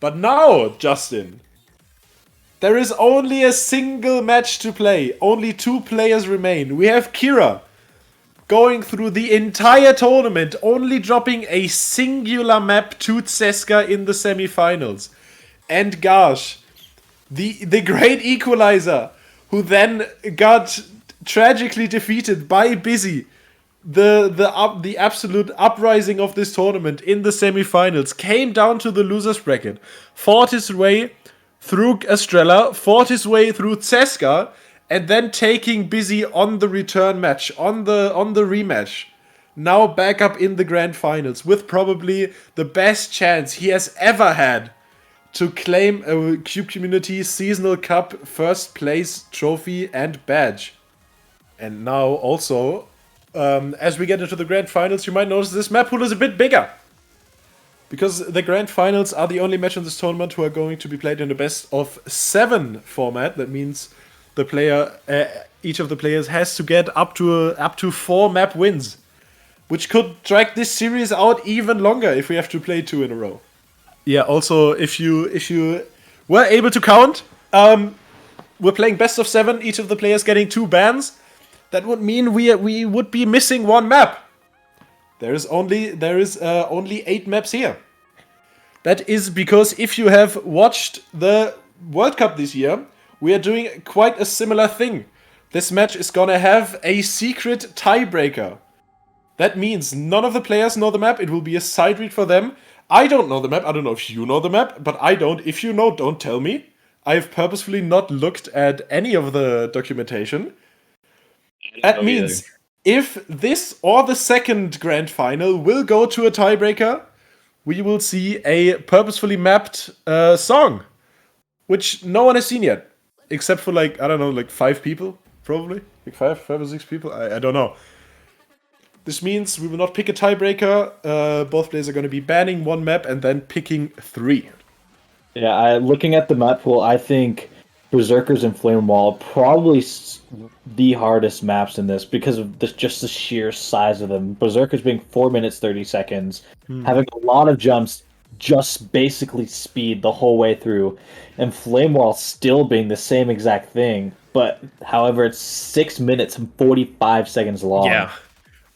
But now, Justin, there is only a single match to play. Only 2 players remain. We have Kira going through the entire tournament, only dropping a singular map to Tseska in the semifinals. And Garsh, the great equalizer, who then got tragically defeated by Busy, the absolute uprising of this tournament in the semifinals, came down to the losers bracket, fought his way through Estrella, fought his way through Tseska, and then taking Busy on the return match, on the rematch. Now back up in the grand finals with probably the best chance he has ever had to claim a Cube Community Seasonal Cup first place trophy and badge. And now also, as we get into the grand finals, you might notice this map pool is a bit bigger. Because the grand finals are the only match in this tournament who are going to be played in the best of 7 format. That means the player, each of the players has to get up to 4 map wins, which could drag this series out even longer if we have to play 2 in a row. Yeah. Also, if you were able to count, we're playing best of 7. Each of the players getting 2 bans. That would mean we would be missing 1 map. There is only 8 maps here. That is because if you have watched the World Cup this year, we are doing quite a similar thing. This match is gonna have a secret tiebreaker. That means none of the players know the map. It will be a side read for them. I don't know the map. I don't know if you know the map, but I don't. If you know, don't tell me. I've purposefully not looked at any of the documentation. That means if this or the second grand final will go to a tiebreaker, we will see a purposefully mapped song, which no one has seen yet. Except for, like, I don't know, like 5 people, probably. Like 5 or 6 people, I don't know. This means we will not pick a tiebreaker. Both players are going to be banning 1 map and then picking 3. Yeah, looking at the map pool, I think Berserkers and Flame Wall probably the hardest maps in this because of just the sheer size of them. Berserkers being 4 minutes 30 seconds, having a lot of jumps, just basically speed the whole way through, and Flame Wall still being the same exact thing, but however it's 6 minutes and 45 seconds long. Yeah,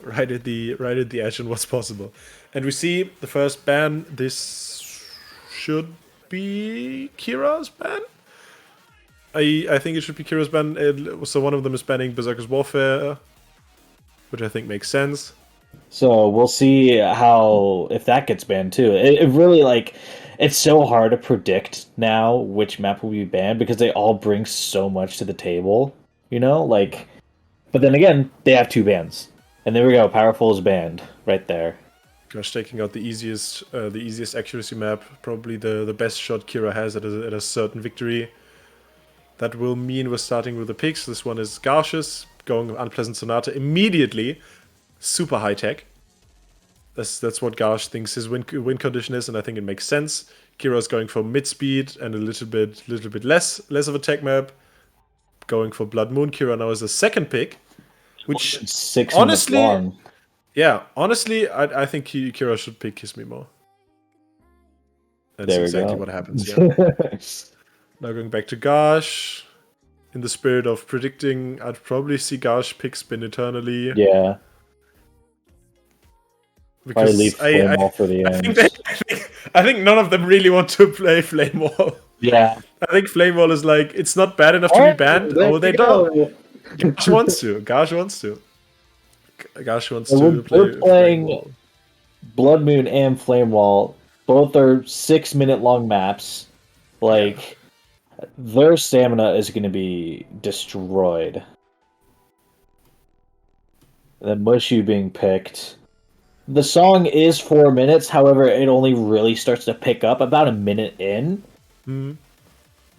right at the edge on what's possible. And we see the first ban. This should be Kira's ban. I think it should be Kira's ban. So one of them is banning Berserker's Warfare, which I think makes sense. So we'll see if that gets banned too. It really, like, it's so hard to predict now which map will be banned because they all bring so much to the table, you know? Like, but then again, they have 2 bans. And there we go, Powerful is banned right there. Gosh, taking out the easiest accuracy map, probably the best shot Kira has at a certain victory. That will mean we're starting with the picks. This one is Garsh's, going Unpleasant Sonata immediately. Super high tech. That's what Garsh thinks his win condition is, and I think it makes sense. Kira's going for mid speed and a little bit less of a tech map. Going for Blood Moon. Kira now is the second pick, which 6 honestly, minutes long. Yeah, honestly, I think Kira should pick Kiss Me More. That's exactly what happens. Yeah. Now going back to Garsh. In the spirit of predicting, I'd probably see Garsh pick Spin Eternally. Yeah. Because leave Flame Wall for the end. I think none of them really want to play Flame Wall. Yeah. I think Flame Wall is like, it's not bad enough to be banned. Oh, they don't. Garsh wants to. Garsh wants to play. We're playing Blood Moon and Flame Wall. Both are 6-minute long maps. Like, their stamina is going to be destroyed. And then Mushu being picked. The song is 4 minutes, however, it only really starts to pick up about a minute in.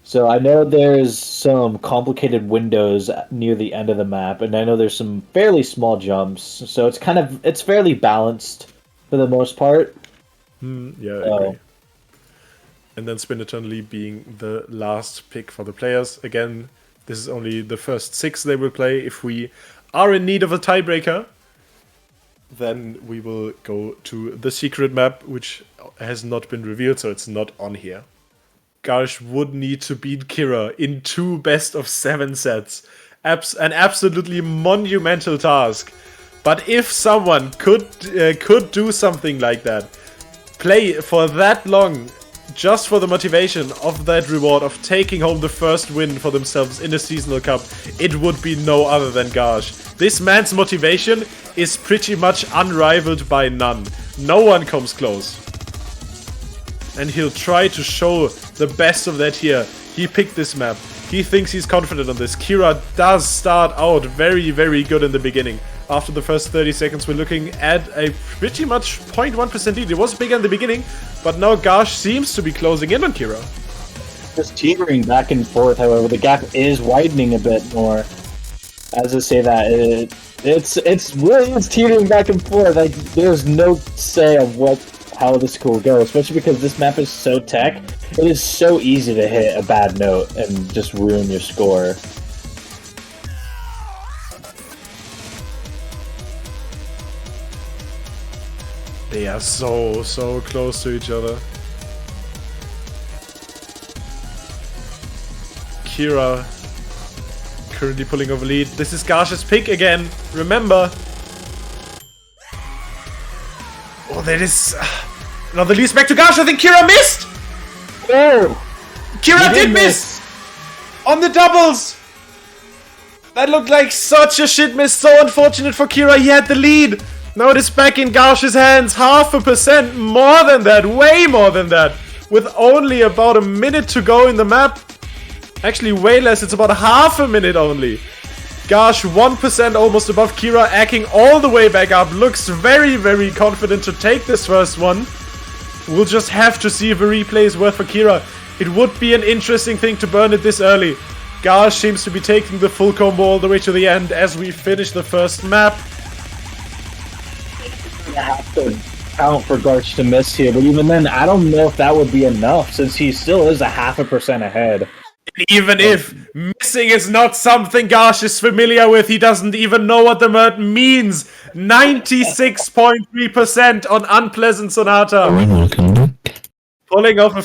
So I know there's some complicated windows near the end of the map, and I know there's some fairly small jumps, so it's fairly balanced for the most part. Yeah, I agree. And then Spin Eternally being the last pick for the players. Again, this is only the first 6 they will play. If we are in need of a tiebreaker, then we will go to the secret map, which has not been revealed, so it's not on here. Garsh would need to beat Kira in 2 best-of-7 sets. An absolutely monumental task. But if someone could do something like that, play for that long, just for the motivation of that reward of taking home the first win for themselves in a seasonal cup, it would be no other than Garsh. This man's motivation is pretty much unrivaled by none. No one comes close. And he'll try to show the best of that here. He picked this map. He thinks he's confident on this. Kira does start out very, very good in the beginning. After the first 30 seconds, we're looking at a pretty much 0.1% lead. It was bigger in the beginning, but now Garsh seems to be closing in on Kira. Just teetering back and forth, however, the gap is widening a bit more. As I say that, it's really teetering back and forth. Like, there's no say of how this will go, especially because this map is so tech. It is so easy to hit a bad note and just ruin your score. They are so close to each other. Kira currently pulling over lead. This is Garsh's pick again. Remember. Oh, that is another lead back to Garsh. I think Kira missed. Oh, Kira did miss on the doubles. That looked like such a shit miss. So unfortunate for Kira. He had the lead. Now it is back in Garsh's hands. 0.5% more than that. Way more than that. With only about a minute to go in the map. Actually, way less. It's about half a minute only. Garsh 1% almost above Kira. Acting all the way back up. Looks very, very confident to take this first one. We'll just have to see if a replay is worth for Kira. It would be an interesting thing to burn it this early. Garsh seems to be taking the full combo all the way to the end as we finish the first map. I have to count for Garsh to miss here, but even then, I don't know if that would be enough since he still is 0.5% ahead. Even if missing is not something Garsh is familiar with, he doesn't even know what the word means. 96.3% on Unpleasant Sonata. Pulling off a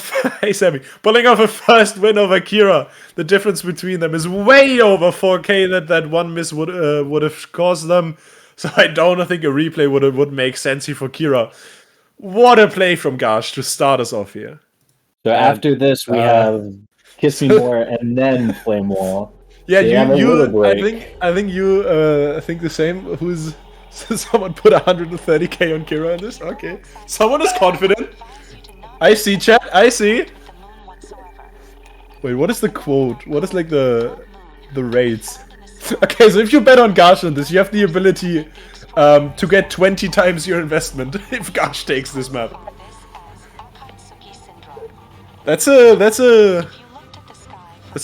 first win over Kira. The difference between them is way over 4k that one miss would have caused them. So I don't think a replay would make sense here for Kira. What a play from Garsh to start us off here. So after this, we have Kiss Me More and then Flame Wall. Yeah, so I think you think the same. Someone put 130k on Kira in this? Okay. Someone is confident. I see, chat. I see. Wait, what is the quote? What is like the rates? Okay, so if you bet on Garsh on this, you have the ability to get 20 times your investment if Garsh takes this map. That's a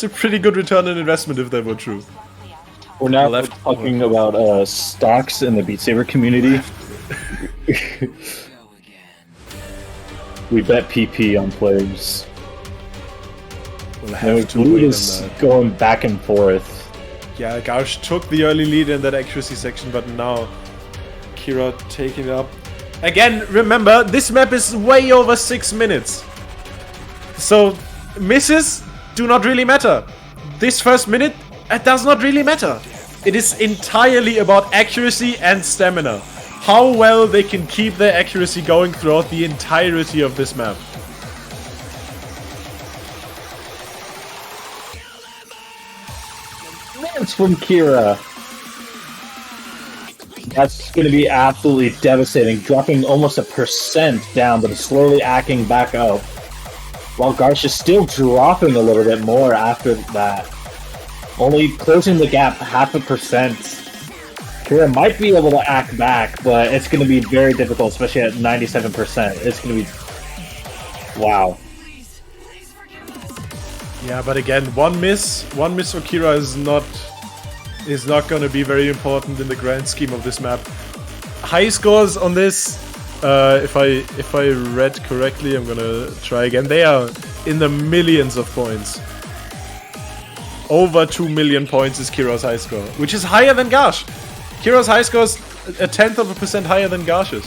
pretty good return on investment if that were true. We're now talking about stocks in the Beat Saber community. We bet PP on players. We'll have to wait on that. Going back and forth. Yeah, Garsh took the early lead in that accuracy section, but now Kira taking it up. Again, remember, this map is way over 6 minutes. So, misses do not really matter. This first minute, it does not really matter. It is entirely about accuracy and stamina. How well they can keep their accuracy going throughout the entirety of this map. It's from Kira. That's going to be absolutely devastating, dropping almost 1% down, but slowly acting back up. While Garsh is still dropping a little bit more after that. Only closing the gap 0.5%. Kira might be able to act back, but it's going to be very difficult, especially at 97%. It's going to be... Wow. Yeah, but again, one miss for Kira is not going to be very important in the grand scheme of this map. High scores on this, if I read correctly, I'm gonna try again. They are in the millions of points. Over 2 million points is Kira's high score, which is higher than Garsh. Kira's high score is 0.1% higher than Garsh's.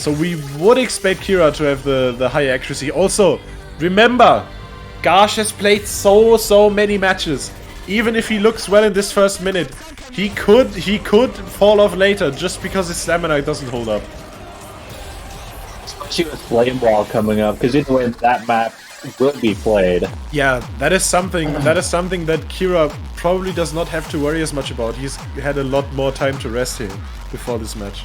So we would expect Kira to have the high accuracy. Also, remember, Garsh has played so many matches. Even if he looks well in this first minute, he could fall off later just because his stamina doesn't hold up. Especially with Flame Wall coming up, because either way that map will be played. Yeah, that is something that Kira probably does not have to worry as much about. He's had a lot more time to rest here before this match.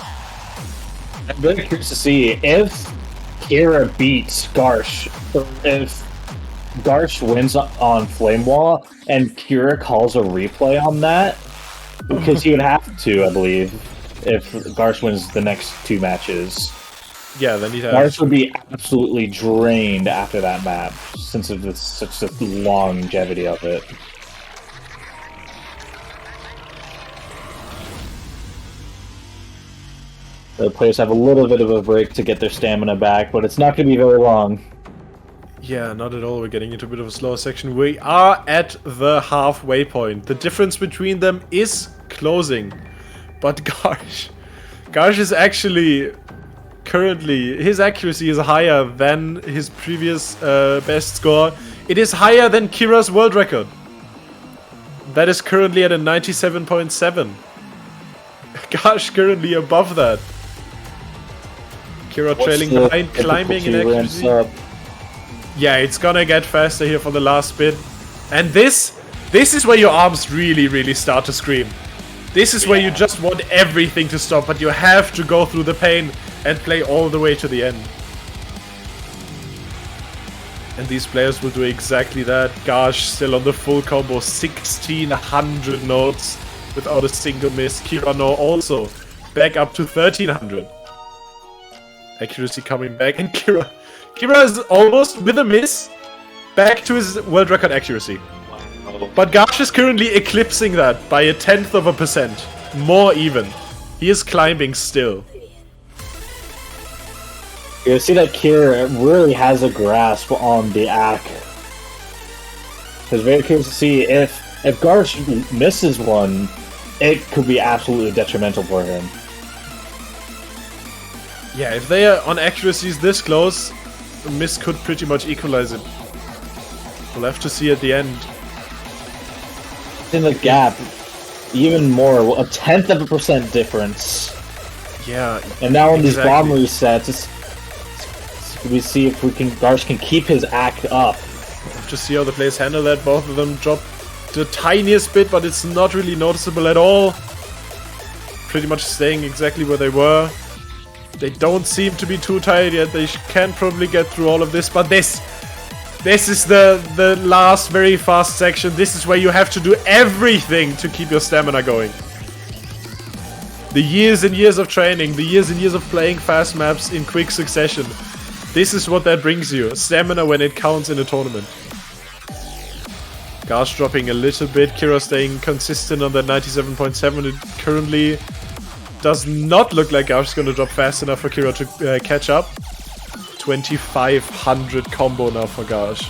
I'm really curious to see if Kira beats Garsh, or if Garsh wins on Flame Wall and Kira calls a replay on that, because he would have to, I believe, if Garsh wins the next 2 matches. Yeah, then he'd have... Garsh would be absolutely drained after that map, since of such the longevity of it. The players have a little bit of a break to get their stamina back, but it's not going to be very long. Yeah, not at all. We're getting into a bit of a slower section. We are at the halfway point. The difference between them is closing. But Garsh is actually... Currently, his accuracy is higher than his previous best score. It is higher than Kira's world record. That is currently at a 97.7. Garsh currently above that. Kira trailing behind, climbing in accuracy. Yeah, it's gonna get faster here for the last bit. And this is where your arms really start to scream. This is where you just want everything to stop, but you have to go through the pain and play all the way to the end. And these players will do exactly that. Garsh still on the full combo, 1600 notes without a single miss. Kirano also back up to 1300. Accuracy coming back, and Kira is almost, with a miss, back to his world record accuracy. But Garsh is currently eclipsing that by 0.1%. More even. He is climbing still. You see that Kira really has a grasp on the Ack. It's very curious to see if Garsh misses one, it could be absolutely detrimental for him. Yeah, if they are on accuracies this close, a miss could pretty much equalize it. We'll have to see at the end. In the gap, even more, 0.1% difference. Yeah, and now on these bomb resets, we see if Garsh can keep his act up. Just see how the players handle that. Both of them drop the tiniest bit, but it's not really noticeable at all. Pretty much staying exactly where they were. They don't seem to be too tired yet. They can probably get through all of this, but this is the last very fast section. This is where you have to do everything to keep your stamina going. The years and years of training, the years and years of playing fast maps in quick succession. This is what that brings you. Stamina when it counts in a tournament. Garsh dropping a little bit. Kira staying consistent on that 97.7. It currently does not look like Garsh is going to drop fast enough for Kira to catch up. 2500 combo now for Garsh.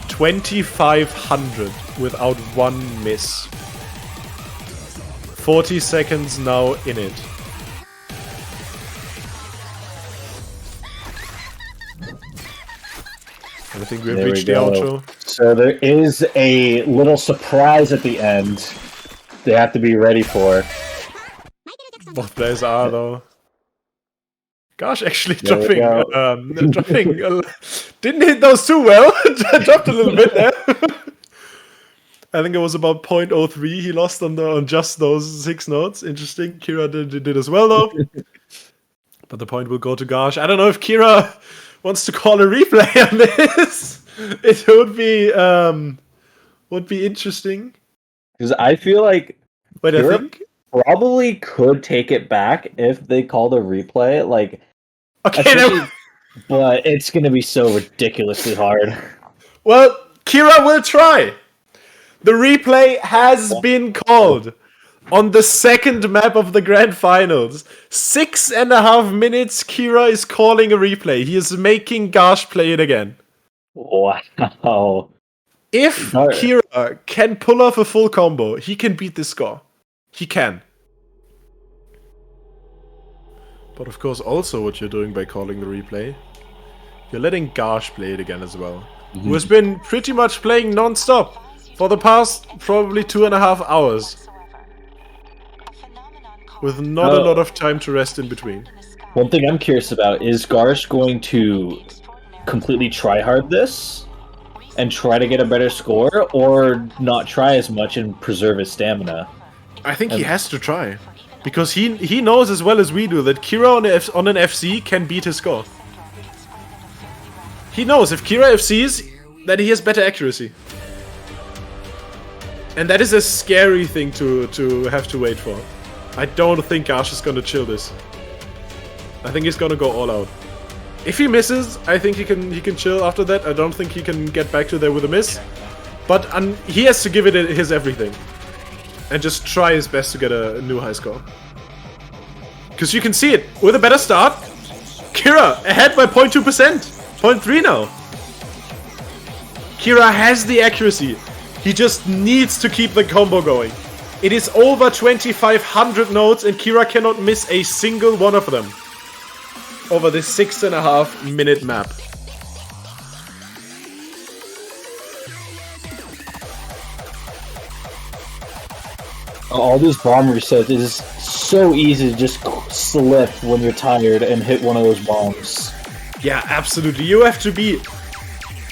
2500 without one miss. 40 seconds now in it. I think we've reached the outro. So there is a little surprise at the end they have to be ready for. Both players are, though. Garsh actually dropping, didn't hit those too well. Dropped a little bit there. I think it was about 0.03 he lost on just those 6 notes. Interesting. Kira did as well, though. But the point will go to Garsh. I don't know if Kira wants to call a replay on this. It would be interesting. Because I feel like Wait, Kira I think probably could take it back if they called a replay. Like, okay, but it's going to be so ridiculously hard. Well, Kira will try. The replay has been called on the second map of the Grand Finals. 6.5 minutes, Kira is calling a replay. He is making Garsh play it again. Wow. If Kira can pull off a full combo, he can beat this score. He can. But of course, also what you're doing by calling the replay, you're letting Garsh play it again as well. Who has been pretty much playing non-stop for the past probably 2.5 hours. With not a lot of time to rest in between. One thing I'm curious about, is Garsh going to completely try-hard this and try to get a better score, or not try as much and preserve his stamina? I think he has to try. Because he knows as well as we do that Kira on an FC can beat his score. He knows if Kira FCs, that he has better accuracy. And that is a scary thing to have to wait for. I don't think Garsh is gonna chill this. I think he's gonna go all out. If he misses, I think he can chill after that. I don't think he can get back to there with a miss. But he has to give it his everything. And just try his best to get a new high score. Because you can see it, with a better start, Kira ahead by 0.2%. 0.3 now. Kira has the accuracy. He just needs to keep the combo going. It is over 2,500 nodes and Kira cannot miss a single one of them. Over this 6.5 minute map. All this bomb resets is so easy to just slip when you're tired and hit one of those bombs. Yeah, absolutely. You have to be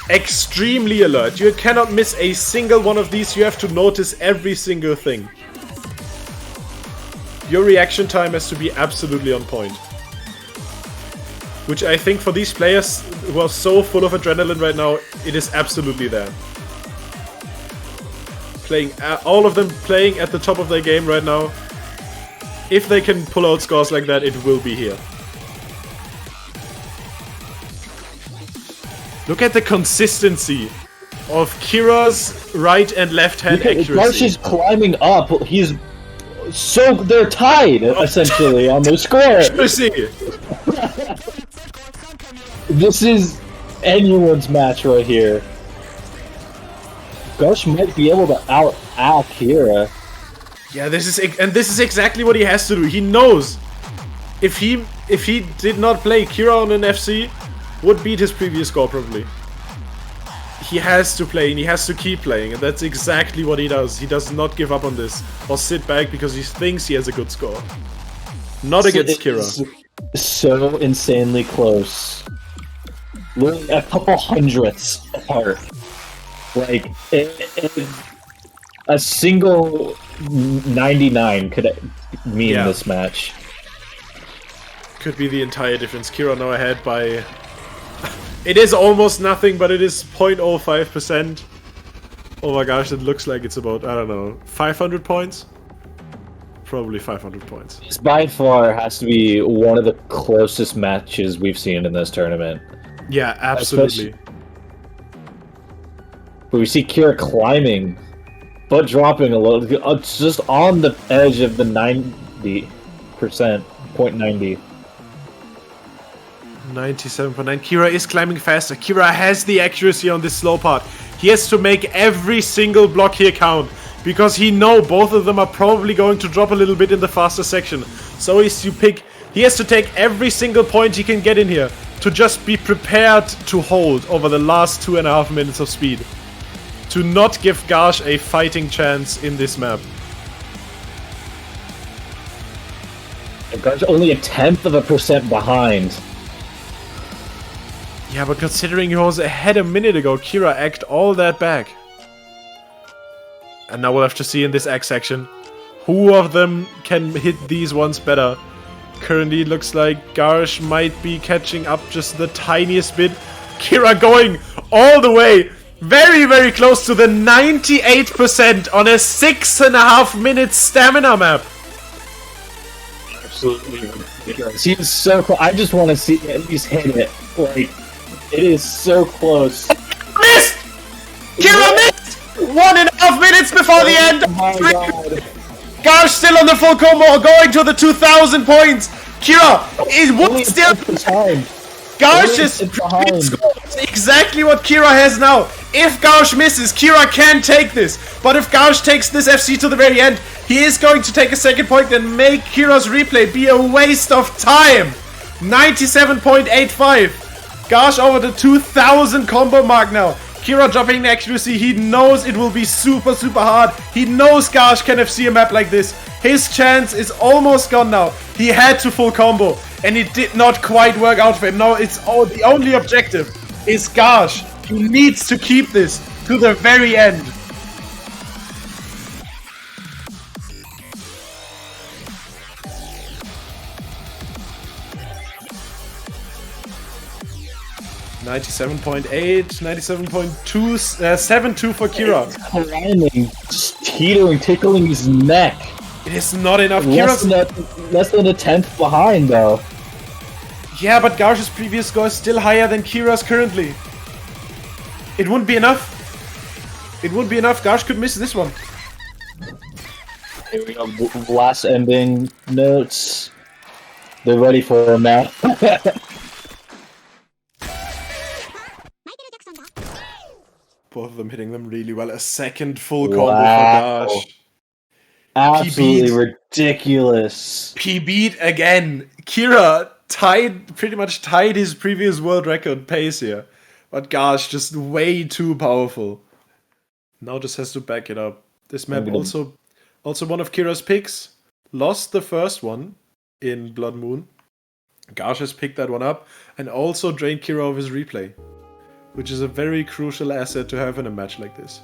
extremely alert. You cannot miss a single one of these. You have to notice every single thing. Your reaction time has to be absolutely on point. Which I think for these players who are so full of adrenaline right now, it is absolutely there. All of them playing at the top of their game right now. If they can pull out scores like that, it will be here. Look at the consistency of Kira's right and left hand accuracy. Garsh is climbing up. They're tied essentially on their score. Accuracy. This is anyone's match right here. Garsh might be able to out Kira. Yeah, this is exactly what he has to do. He knows if he did not play, Kira on an FC would beat his previous score probably. He has to play and he has to keep playing, and that's exactly what he does. He does not give up on this or sit back because he thinks he has a good score. Not against Kira. So insanely close. Literally a couple hundredths apart. Like, a single 99 could mean this match. Could be the entire difference. Kira now ahead by... It is almost nothing, but it is 0.05%. Oh my gosh, it looks like it's about, I don't know, 500 points? Probably 500 points. This by far has to be one of the closest matches we've seen in this tournament. Yeah, absolutely. But we see Kira climbing, but dropping a little. It's just on the edge of the 90%, 0.90. 97.9. Kira is climbing faster. Kira has the accuracy on this slow part. He has to make every single block here count, because he knows both of them are probably going to drop a little bit in the faster section. So he has to take every single point he can get in here to just be prepared to hold over the last 2.5 minutes of speed. To not give Garsh a fighting chance in this map. Garsh only 0.1% behind. Yeah, but considering he was ahead a minute ago, Kira acted all that back. And now we'll have to see in this X section who of them can hit these ones better. Currently looks like Garsh might be catching up just the tiniest bit. Kira going all the way, very, very close to the 98% on a 6.5 minute stamina map. Absolutely ridiculous. He's so close. I just want to see at least hit it. Like, it is so close. Missed! Kira missed! 1.5 minutes before the end! Oh my god. Garsh still on the full combo, going to the 2,000 points! Kira is still... Time. Garsh is exactly what Kira has now. If Garsh misses, Kira can take this. But if Garsh takes this FC to the very end, He is going to take a second point and make Kira's replay be a waste of time. 97.85. Garsh over the 2000 combo mark now. Kira dropping the accuracy. He knows it will be super, super hard. He knows Garsh can FC a map like this. His chance is almost gone now. He had to full combo, and it did not quite work out for him. Now it's the only objective is Garsh. He needs to keep this to the very end. $97.8, 97.2, 7-2 for Kira. Climbing, just teetering, tickling his neck. It is not enough. Less than a tenth behind, though. Yeah, but Garsh's previous score is still higher than Kira's currently. It wouldn't be enough. It wouldn't be enough. Garsh could miss this one. Here we go. Last ending notes. They're ready for him now. Both of them hitting them really well. A second full combo for Garsh. Absolutely ridiculous. PB'd again. Kira pretty much tied his previous world record pace here. But Garsh just way too powerful. Now just has to back it up. This map also one of Kira's picks. Lost the first one in Blood Moon. Garsh has picked that one up and also drained Kira of his replay, which is a very crucial asset to have in a match like this.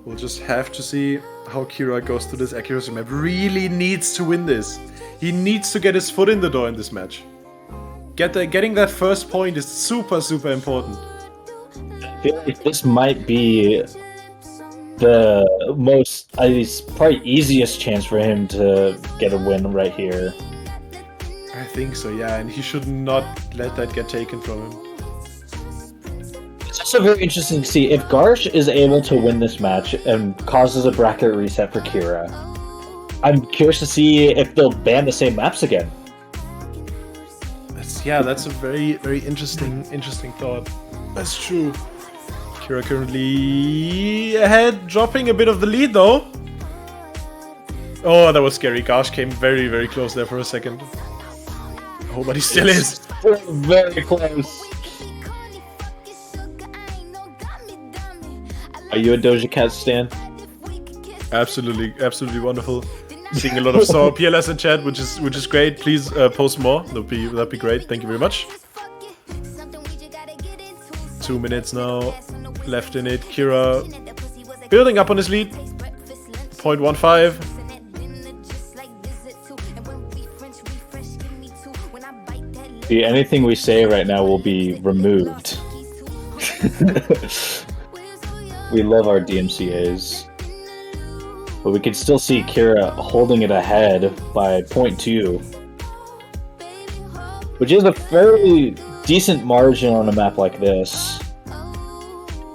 We'll just have to see how Kira goes through this accuracy map. Really needs to win this. He needs to get his foot in the door in this match. Getting that first point is super, super important. I feel like this might be the most, at least, probably easiest chance for him to get a win right here. I think so, yeah, and he should not let that get taken from him. It's also very interesting to see if Garsh is able to win this match and causes a bracket reset for Kira. I'm curious to see if they'll ban the same maps again. That's a very, very interesting thought. That's true. Kira currently ahead, dropping a bit of the lead though. Oh, that was scary. Garsh came very, very close there for a second. Oh, but he still is. Very close. Are you a Doja Cat stan? Absolutely, absolutely wonderful. Seeing a lot of Sour PLS in chat, which is great. Please post more. That'd be great. Thank you very much. 2 minutes now left in it. Kira building up on his lead. 0.15. See, anything we say right now will be removed. We love our DMCAs. But we can still see Kira holding it ahead by 0.2. Which is a fairly decent margin on a map like this.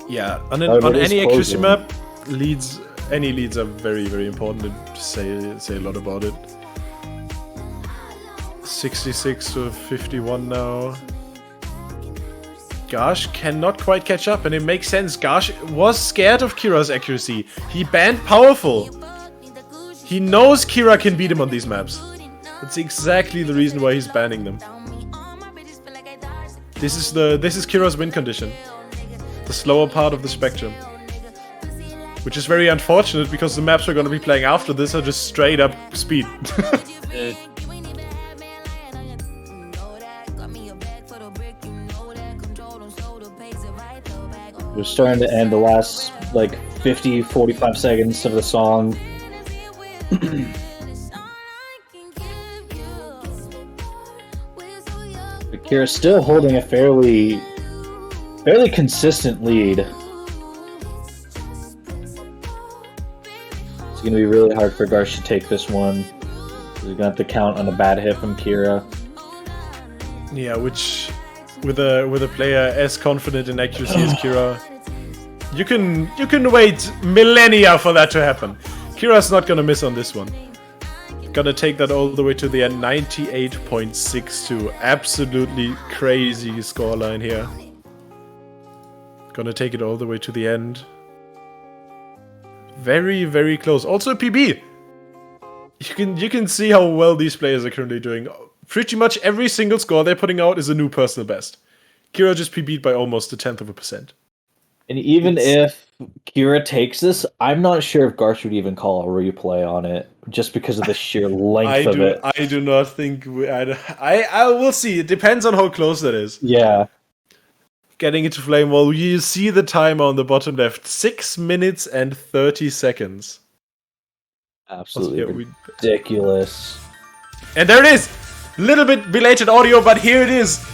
Yeah, on any accuracy map, any leads are very, very important to say a lot about it. 66 to 51 now. Garsh cannot quite catch up, and it makes sense. Garsh was scared of Kira's accuracy. He banned powerful. He knows Kira can beat him on these maps. That's exactly the reason why he's banning them. This is Kira's win condition. The slower part of the spectrum. Which is very unfortunate because the maps we're going to be playing after this are just straight up speed. We're starting to end the last, 50-45 seconds of the song. Kira's still holding a fairly consistent lead. It's going to be really hard for Garsh to take this one. He's going to have to count on a bad hit from Kira. Yeah, which with a player as confident in accuracy as Kira, you can wait millennia for that to happen. Kira's not gonna miss on this one. Gonna take that all the way to the end. 98.62. Absolutely crazy scoreline here. Gonna take it all the way to the end. Very, very close. Also a PB. You can see how well these players are currently doing. Pretty much every single score they're putting out is a new personal best. Kira just PB'd by almost 0.1%. And even if Kira takes this, I'm not sure if Garsh would even call a replay on it, just because of the sheer length of it. I do not think... I will see. It depends on how close that is. Yeah. Getting into Flame Wall, you see the timer on the bottom left. 6 minutes and 30 seconds. Absolutely ridiculous. And there it is! Little bit belated audio, but here it is.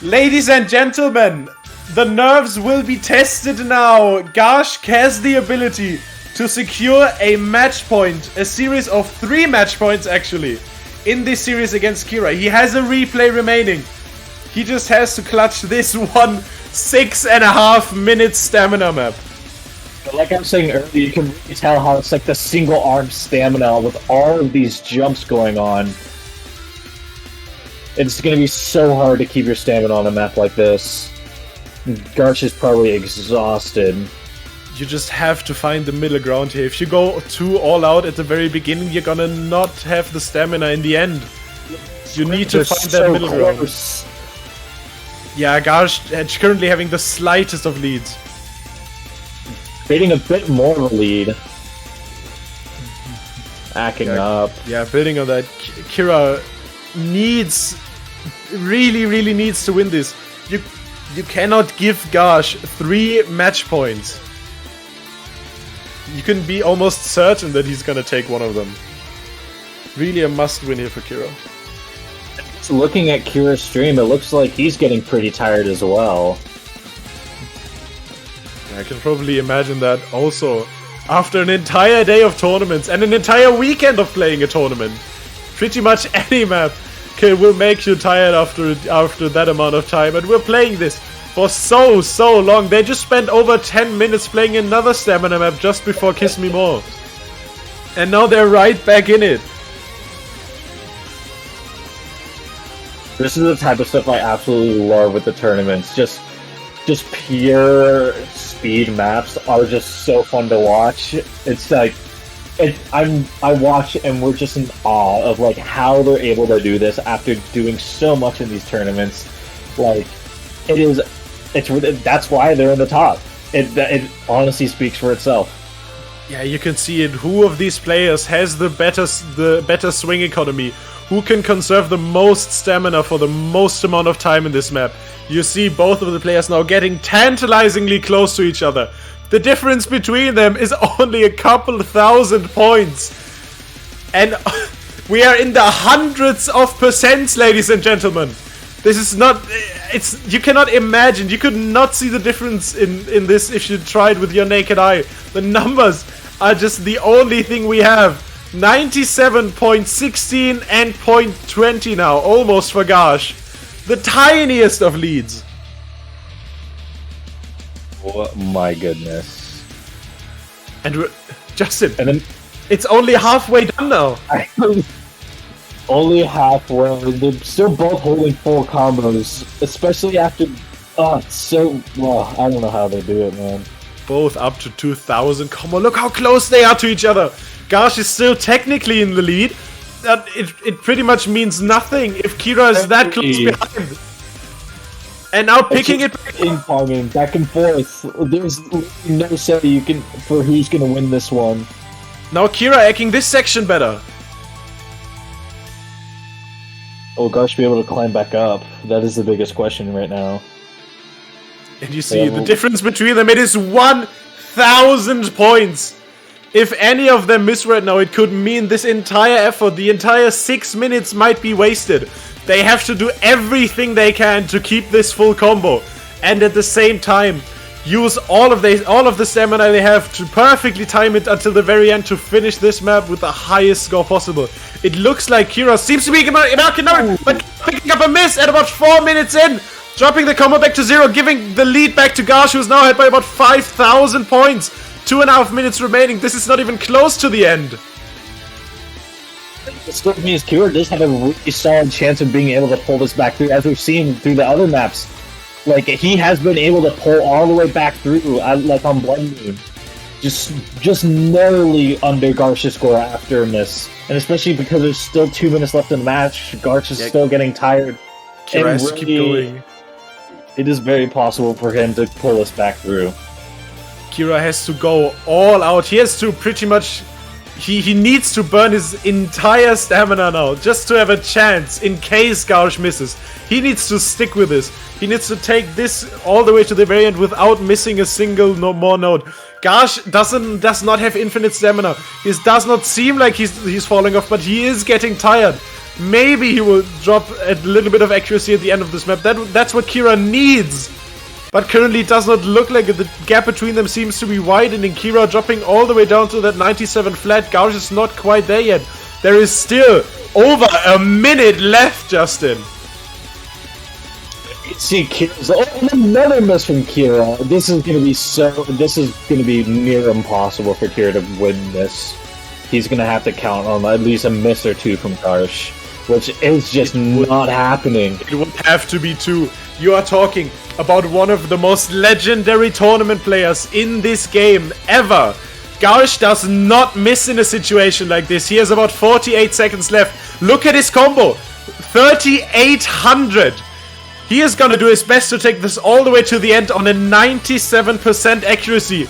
Ladies and gentlemen, the nerves will be tested now. Garsh has the ability to secure a match point, a series of 3 match points actually, in this series against Kira. He has a replay remaining. He just has to clutch this one 6.5 minute stamina map. Like I was saying earlier, you can really tell how it's like the single arm stamina with all of these jumps going on. It's going to be so hard to keep your stamina on a map like this. Garsh is probably exhausted. You just have to find the middle ground here. If you go too all out at the very beginning, you're gonna not have the stamina in the end. You need to find that middle ground. Yeah, Garsh currently having the slightest of leads. Creating a bit more of a lead. Acting up. Yeah, building on that. Kira really needs to win this. You cannot give Garsh 3 match points. You can be almost certain that he's gonna take one of them. Really a must win here for Kira. Looking at Kira's stream, it looks like he's getting pretty tired as well. I can probably imagine that also. After an entire day of tournaments and an entire weekend of playing a tournament, pretty much any map will make you tired after that amount of time. And we're playing this for so long. They just spent over 10 minutes playing another stamina map just before Kiss Me More. And now they're right back in it. This is the type of stuff I absolutely love with the tournaments. Just pure speed maps are just so fun to watch. It's like I watch and we're just in awe of like how they're able to do this after doing so much in these tournaments. Like that's why they're in the top. It honestly speaks for itself. Yeah, you can see it. Who of these players has the better swing economy? Who can conserve the most stamina for the most amount of time in this map? You see both of the players now getting tantalizingly close to each other. The difference between them is only a couple thousand points. And we are in the hundreds of percents, ladies and gentlemen. This is not... you cannot imagine. You could not see the difference in this if you tried with your naked eye. The numbers are just the only thing we have. 97.16 and 0.20 now, almost for Garsh. The tiniest of leads. Oh my goodness. And Justin, and then it's only halfway done now. Only halfway. They're still both holding full combos, especially after... I don't know how they do it, man. Both up to 2,000. Come on, look how close they are to each other. Garsh is still technically in the lead. It pretty much means nothing if Kira is that close behind. And now picking it ping-ponging back and forth. There's no say you can for who's gonna win this one. Now Kira eking this section better. Will Garsh be able to climb back up? That is the biggest question right now. And you see the difference between them. It is 1,000 points. If any of them miss right now, it could mean this entire effort, the entire 6 minutes might be wasted. They have to do everything they can to keep this full combo. And at the same time, use all of the stamina they have to perfectly time it until the very end to finish this map with the highest score possible. It looks like Kira seems to be knocking out, but picking up a miss at about 4 minutes in. Dropping the combo back to 0, giving the lead back to Garsh, who's now ahead by about 5,000 points. 2.5 minutes remaining. This is not even close to the end. It still means Kira does have a really solid chance of being able to pull this back through, as we've seen through the other maps. Like, he has been able to pull all the way back through, like on Blood Moon. just narrowly under Garsh's score after a miss. And especially because there's still 2 minutes left in the match, Garsh is still getting tired. Kira has to keep going. It is very possible for him to pull us back through. Kira has to go all out. He has to pretty much... He needs to burn his entire stamina now, just to have a chance in case Garsh misses. He needs to stick with this. He needs to take this all the way to the very end without missing a single more node. Garsh does not have infinite stamina. It does not seem like he's falling off, but he is getting tired. Maybe he will drop a little bit of accuracy at the end of this map. That's what Kira needs. But currently it does not look like it. The gap between them seems to be widening. Kira dropping all the way down to that 97 flat. Garsh is not quite there yet. There is still over a minute left, Justin. See, Kira's another miss from Kira. This is gonna be near impossible for Kira to win this. He's gonna have to count on at least a miss or two from Garsh, which is just not happening. It would have to be 2. You are talking about one of the most legendary tournament players in this game ever. Garsh does not miss in a situation like this. He has about 48 seconds left. Look at his combo. 3,800. He is gonna do his best to take this all the way to the end on a 97% accuracy,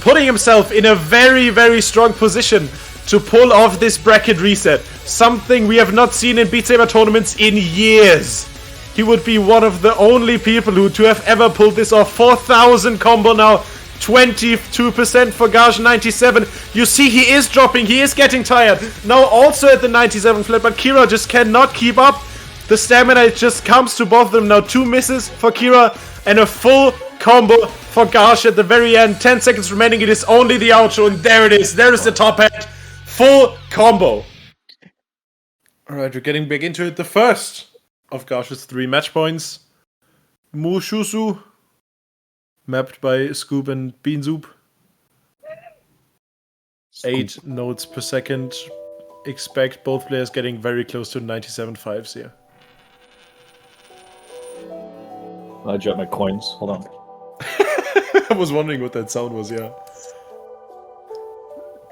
putting himself in a very, very strong position to pull off this bracket reset. Something we have not seen in Beat Saber tournaments in years. He would be one of the only people to have ever pulled this off. 4,000 combo now, 22% for Garsh, 97. You see, he is dropping, he is getting tired. Now also at the 97 flat, but Kira just cannot keep up. The stamina, it just comes to both of them now. 2 misses for Kira and a full combo for Garsh at the very end. 10 seconds remaining, it is only the outro, and there it is. There is the top hat. Full combo. Alright, we're getting back into it. The first of Garsh's 3 match points. Mushusu, mapped by Scoop and Bean Soup. 8 nodes per second. Expect both players getting very close to 97 fives here. I dropped my coins. Hold on. I was wondering what that sound was, yeah.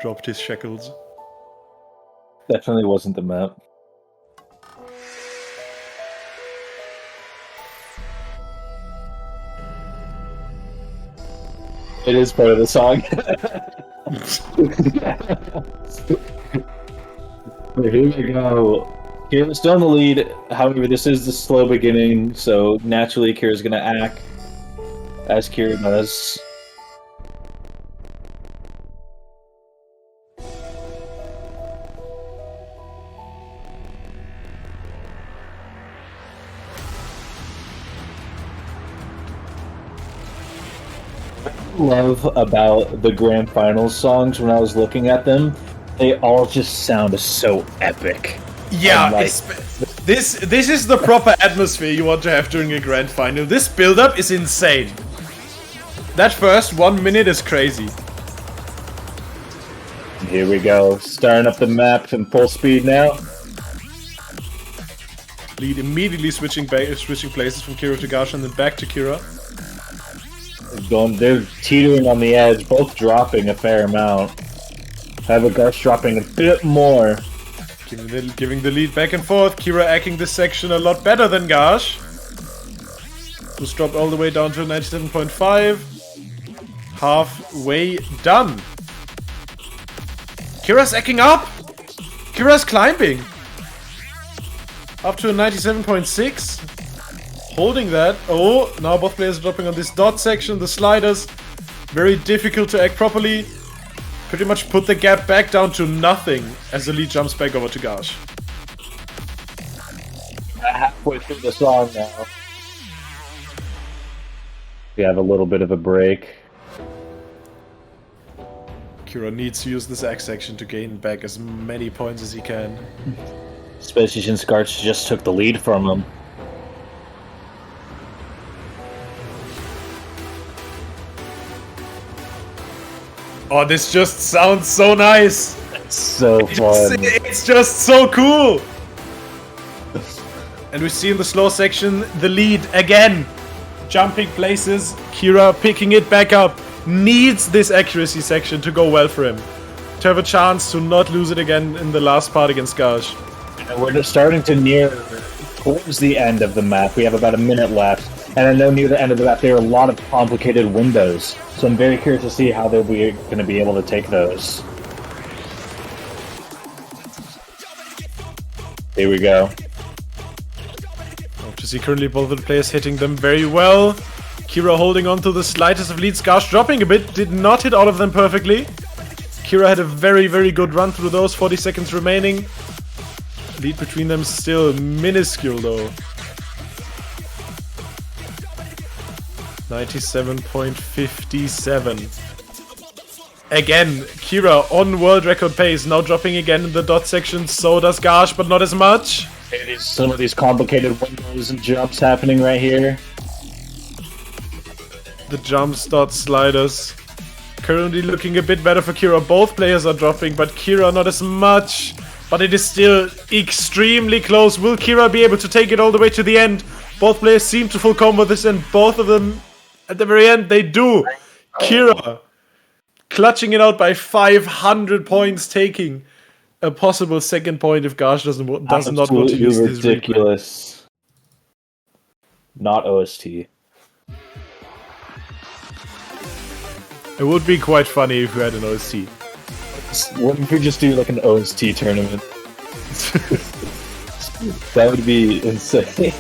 Dropped his shekels. Definitely wasn't the map. It is part of the song. Here we go. Kira's still in the lead. However, this is the slow beginning, so naturally Kira's gonna act as Kira does. Love about the grand finals songs when I was looking at them, they all just sound so epic. Yeah, like, this is the proper atmosphere you want to have during a grand final. This build-up is insane. That first 1 minute is crazy. Here we go, starting up the map in full speed now. Lead immediately switching places from Kira to Garsh and then back to Kira. They're teetering on the edge, both dropping a fair amount. However, Garsh dropping a bit more. Giving the lead back and forth. Kira acting this section a lot better than Garsh, who's dropped all the way down to 97.5. Halfway done. Kira's acting up. Kira's climbing up to a 97.6. Holding that. Oh, now both players are dropping on this dot section, the sliders. Very difficult to act properly. Pretty much put the gap back down to nothing as the lead jumps back over to Garsh. Halfway through the song now. We have a little bit of a break. Kira needs to use this X section to gain back as many points as he can. Especially since Garsh just took the lead from him. Oh, this just sounds so nice! It's so fun. It's just so cool! And we see in the slow section the lead again. Jumping places, Kira picking it back up. needs this accuracy section to go well for him. To have a chance to not lose it again in the last part against Garsh. And we're just starting to near towards the end of the map. We have about a minute left. And I know near the end of the map there are a lot of complicated windows. So I'm very curious to see how they're going to be able to take those. Here we go. To see currently both of the players hitting them very well. Kira holding on to the slightest of leads. Garsh dropping a bit. Did not hit all of them perfectly. Kira had a very, very good run through those. 40 seconds remaining. Lead between them still minuscule though. 97.57. Again, Kira on world record pace. Now dropping again in the dot section. So does Garsh, but not as much. It is some of these complicated windows and jumps happening right here. The jumps, dot sliders. Currently looking a bit better for Kira. Both players are dropping, but Kira not as much. But it is still extremely close. Will Kira be able to take it all the way to the end? Both players seem to full combo this, and both of them at the very end, they do. Kira clutching it out by 500 points, taking a possible second point if Garsh does not want to use this ridiculous. Not OST. It would be quite funny if we had an OST. Wouldn't we just do like an OST tournament? That would be insane.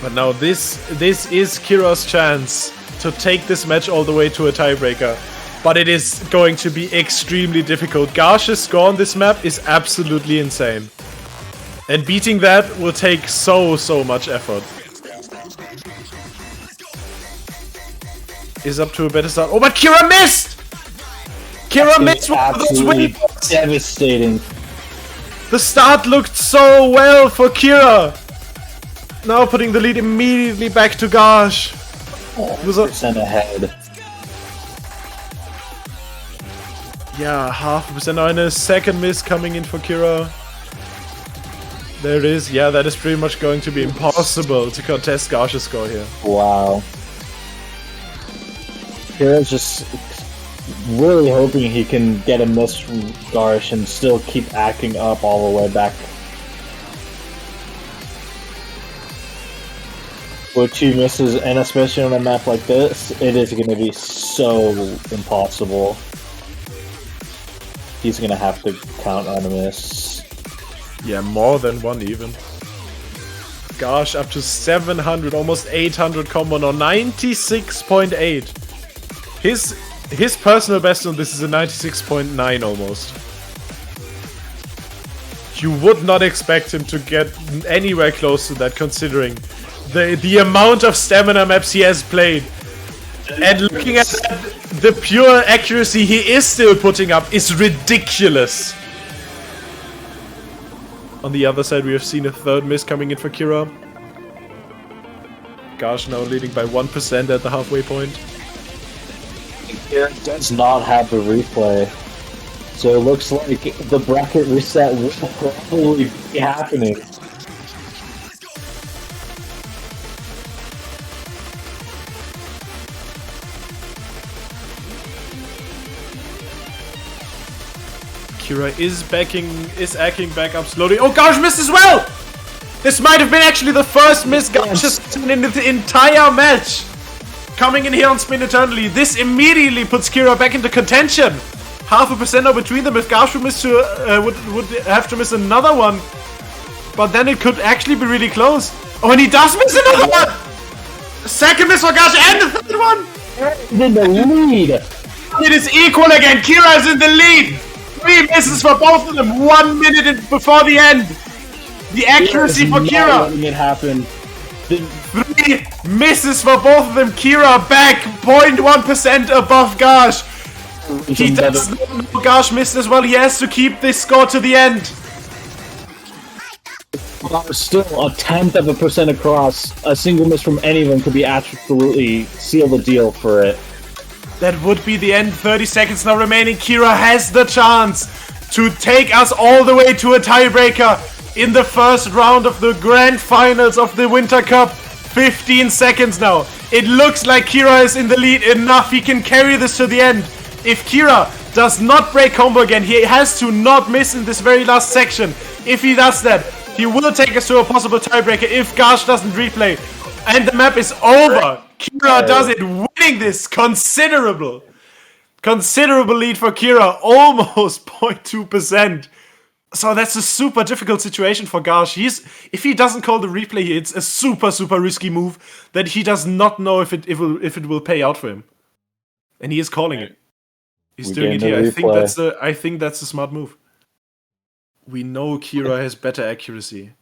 But now this is Kira's chance to take this match all the way to a tiebreaker. But it is going to be extremely difficult. Garsh's score on this map is absolutely insane. And beating that will take so much effort. Is up to a better start. Oh, but Kira missed! Kira missed one of those wins! Devastating. The start looked so well for Kira! Now putting the lead immediately back to Garsh. Percent ahead. Yeah, 0.5%. Now in a second miss coming in for Kira. There it is. Yeah, that is pretty much going to be impossible to contest Garsh's score here. Wow. Kira's just really hoping he can get a miss from Garsh and still keep acting up all the way back. With 2 misses, and especially on a map like this, it is going to be so impossible. He's going to have to count on a miss. Yeah, more than one even. Garsh up to 700, almost 800 combo now, 96.8. His personal best on this is a 96.9 almost. You would not expect him to get anywhere close to that considering the amount of stamina maps he has played. And looking at that, the pure accuracy he is still putting up is ridiculous. On the other side, we have seen a third miss coming in for Kira. Garsh now leading by 1% at the halfway point. Kira does not have the replay. So it looks like the bracket reset will probably be happening. Kira is acting back up slowly. Oh, Garsh missed as well! This might have been actually the first miss Garsh has seen in the entire match. Coming in here on Spin Eternally, this immediately puts Kira back into contention. 0.5% now between them. If Garsh would have to miss another one, but then it could actually be really close. Oh, and he does miss another one! Second miss for Garsh and the third one! In the lead! It is equal again. Kira is in the lead. 3 misses for both of them. 1 minute before the end. The accuracy for Kira. Letting it happen. 3 misses for both of them. Kira back 0.1% above Garsh. He does not know Garsh missed as well. He has to keep this score to the end. Still a 0.1% across. A single miss from anyone could be absolutely seal the deal for it. That would be the end. 30 seconds now remaining. Kira has the chance to take us all the way to a tiebreaker in the first round of the grand finals of the Winter Cup. 15 seconds now. It looks like Kira is in the lead enough. He can carry this to the end. If Kira does not break combo again, he has to not miss in this very last section. If he does that, he will take us to a possible tiebreaker if Garsh doesn't replay. And the map is over. Kira does it, winning this. Considerable lead for Kira, almost 0.2%. So that's a super difficult situation for Garsh. If he doesn't call the replay, it's a super risky move that he does not know if it will pay out for him. And he is calling it. He's doing it here. I think that's a smart move. We know Kira has better accuracy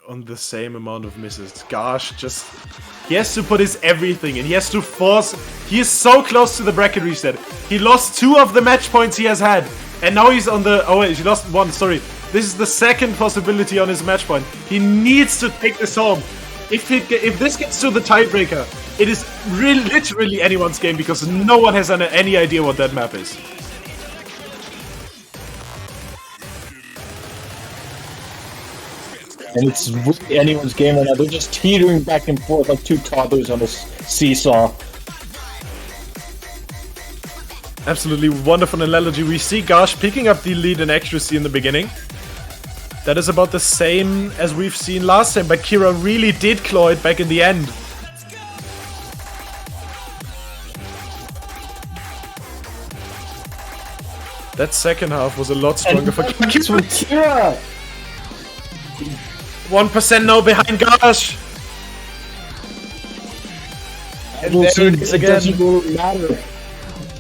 on the same amount of misses. Garsh he has to put his everything in. He has to force. He is so close to the bracket reset. He lost 2 of the match points he has had. And now he's on the... Oh wait, he lost 1, sorry. This is the second possibility on his match point. He needs to take this home. If this gets to the tiebreaker, it is literally anyone's game because no one has any idea what that map is. And it's really anyone's game right now. They're just teetering back and forth like 2 toddlers on a seesaw. Absolutely wonderful analogy. We see Garsh picking up the lead in accuracy in the beginning. That is about the same as we've seen last time, but Kira really did claw it back in the end. That second half was a lot stronger for Kira. 1% now behind Garsh. And there it is again. It doesn't matter.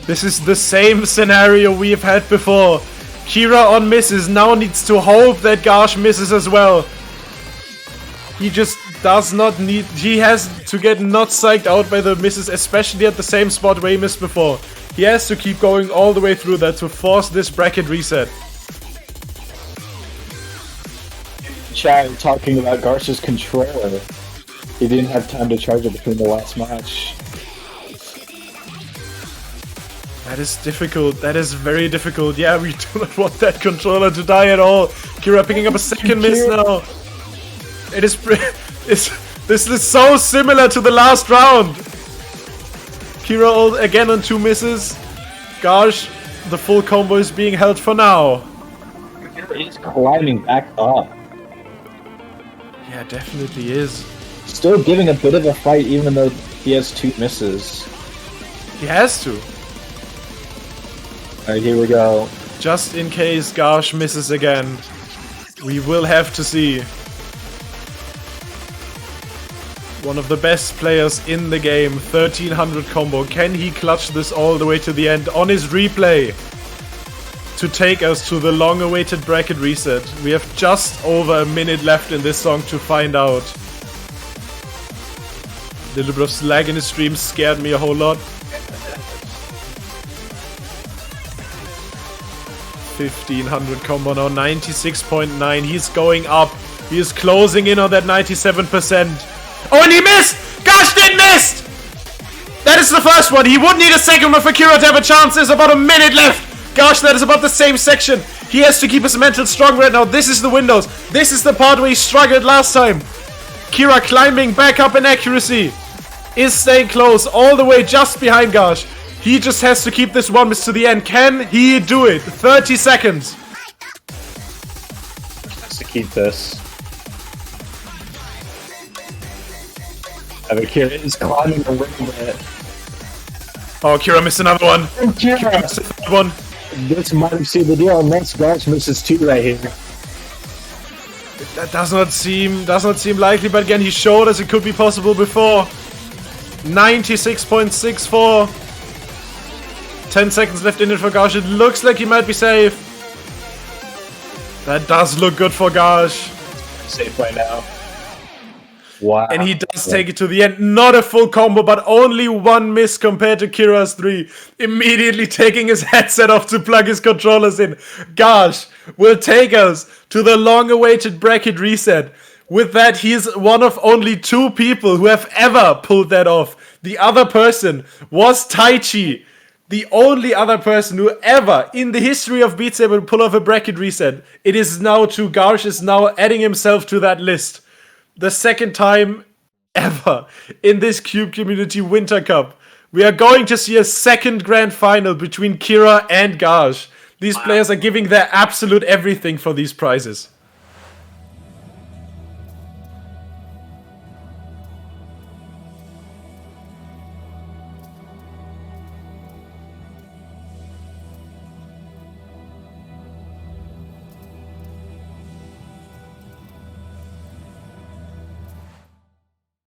This is the same scenario we have had before. Kira on misses now needs to hope that Garsh misses as well. He just does not need... He has to get not psyched out by the misses, especially at the same spot where he missed before. He has to keep going all the way through that to force this bracket reset. Chat talking about Garsh's controller. He didn't have time to charge it between the last match. That is difficult. That is very difficult. Yeah, we do not want that controller to die at all. Kira picking up a second miss now. It is... This is so similar to the last round. Kira again on 2 misses. Garsh, the full combo is being held for now. He's climbing back up. Yeah, definitely is. Still giving a bit of a fight even though he has 2 misses. He has to. Alright, here we go. Just in case Garsh misses again, we will have to see. One of the best players in the game, 1300 combo. Can he clutch this all the way to the end on his replay to take us to the long-awaited bracket reset? We have just over a minute left in this song to find out. A little bit of slag in his stream scared me a whole lot. 1500 combo now, 96.9. He's going up. He is closing in on that 97%. Oh, and he missed! Garsh did miss! That is the first one. He would need a second one for Kira to have a chance. There's about a minute left. Gosh, that is about the same section. He has to keep his mental strong right now. This is the windows. This is the part where he struggled last time. Kira climbing back up in accuracy. Is staying close all the way just behind Garsh. He just has to keep this one miss to the end. Can he do it? 30 seconds. Has to keep this. Kira is climbing a little bit. Oh, Kira missed another one. Kira missed a third one. This might have sealed the deal unless Garsh misses 2 right here. That does not seem likely, but again, he showed us it could be possible before. 96.64. 10 seconds left in it for Garsh. It looks like he might be safe. That does look good for Garsh. Safe right now. Wow. And he does take it to the end. Not a full combo, but only 1 miss compared to Kira's 3. Immediately taking his headset off to plug his controllers in. Garsh will take us to the long-awaited bracket reset. With that, he is one of only 2 people who have ever pulled that off. The other person was Taichi. The only other person who ever, in the history of Beat Saber, pull off a bracket reset. It is now 2. Garsh is now adding himself to that list. The second time ever in this Cube Community Winter Cup. We are going to see a second grand final between Kira and Garsh. These players are giving their absolute everything for these prizes.